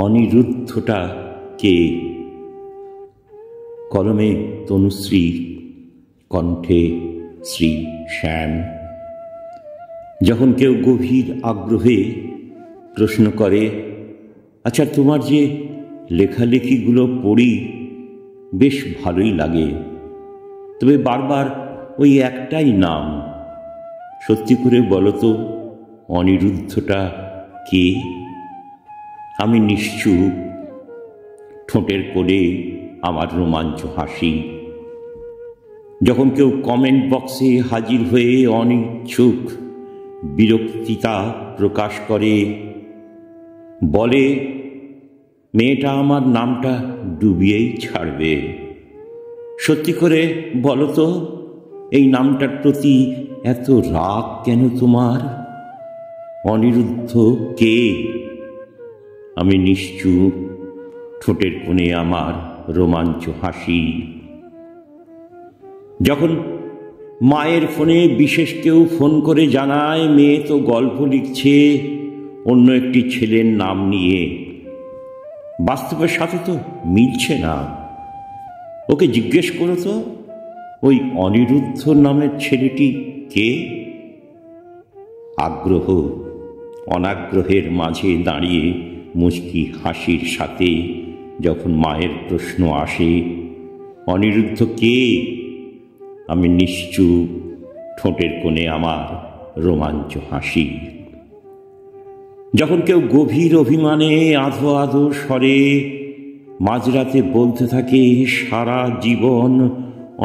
অনিরুদ্ধটা কে? কলমে তনুশ্রী, কণ্ঠে শ্রী শ্যাম। যখন কেউ গভীর আগ্রহে প্রশ্ন করে, আচ্ছা তোমার যে লেখালেখিগুলো পড়ি বেশ ভালোই লাগে, তবে বারবার ওই একটাই নাম, সত্যি করে বলো তো অনিরুদ্ধটা কে? আমি নিশ্চুপ, ঠোঁটের কোণে আমার রোমাঞ্চ হাসি। যখন কেউ কমেন্ট বক্সে হাজির হয়ে অনিচ্ছুক বিরক্তিতা প্রকাশ করে, বলে মেয়েটা আমার নামটা ডুবিয়েই ছাড়বে, সত্যি করে বলো তো এই নামটার প্রতি এত রাগ কেন তোমার? অনিরুদ্ধ কে? আমি নিশ্চুপ, ঠোঁটের কোণে আমার রোমাঞ্চ হাসি। যখন মায়ের ফোনে বিশেষ কেউ ফোন করে জানায় মেয়ে তো গল্প লিখছে অন্য একটি ছেলের নাম নিয়ে, বাস্তবের সাথে তো মিলছে না। ওকে জিজ্ঞেস করো তো ওই অনিরুদ্ধ নামের ছেলেটি কে? আগ্রহ অনাগ্রহের মাঝে দাঁড়িয়ে মুচকি হাসির সাথে যখন মায়ের প্রশ্ন আসে অনিরুদ্ধ কে, আমি নিশ্চুপ, ঠোঁটের কোণে আমার রোমাঞ্চ হাসি। যখন কেউ গভীর অভিমানে আধো আধো স্বরে মাঝরাতে বলতে থাকে সারা জীবন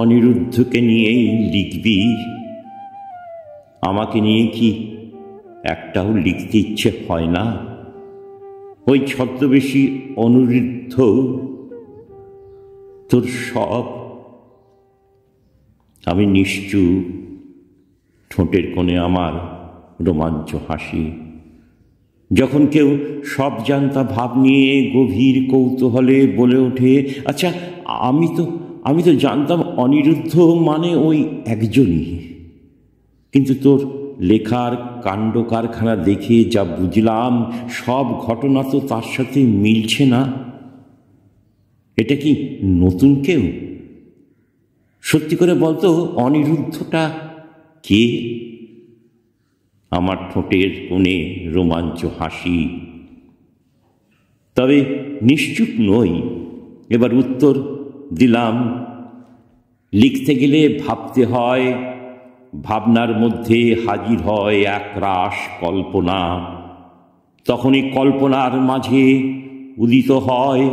অনিরুদ্ধকে নিয়েই লিখবি, আমাকে নিয়ে কি একটাও লিখতে ইচ্ছে হয় না? ওই ছদ্মবেশী অনিরুদ্ধ তোর সব। আমি নিশ্চুপ, ঠোঁটের কোণে আমার রোমাঞ্চ হাসি। যখন কেউ সব জানতা ভাব নিয়ে গভীর কৌতূহলে বলে ওঠে, আচ্ছা আমি তো জানতাম অনিরুদ্ধ মানে ওই একজনই, কিন্তু তোর লেখার কাণ্ড কারখানা দেখে যা বুঝলাম সব ঘটনা তো তার সাথে মিলছে না। এটা কি নতুন কেউ? সত্যি করে বলতো অনিরুদ্ধটা কে? আমার ঠোঁটের কোণে রোমাঞ্চ হাসি। তবে নিশ্চুপ নই, এবার উত্তর দিলাম। লিখতে গেলে ভাবতে হয়, ভাবনার মধ্যে হাজির হয় একরাশ কল্পনা, তখনই কল্পনার মাঝে উদিত হয়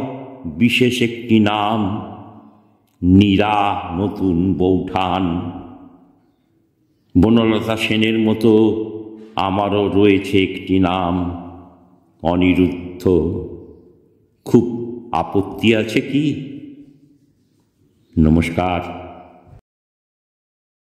বিশেষ একটি নাম, নীরা নতুন বৌঠান। বনলতা সেনের মতো আমারও রয়েছে একটি নাম, অনিরুদ্ধ। খুব আপত্তি আছে কি? নমস্কার।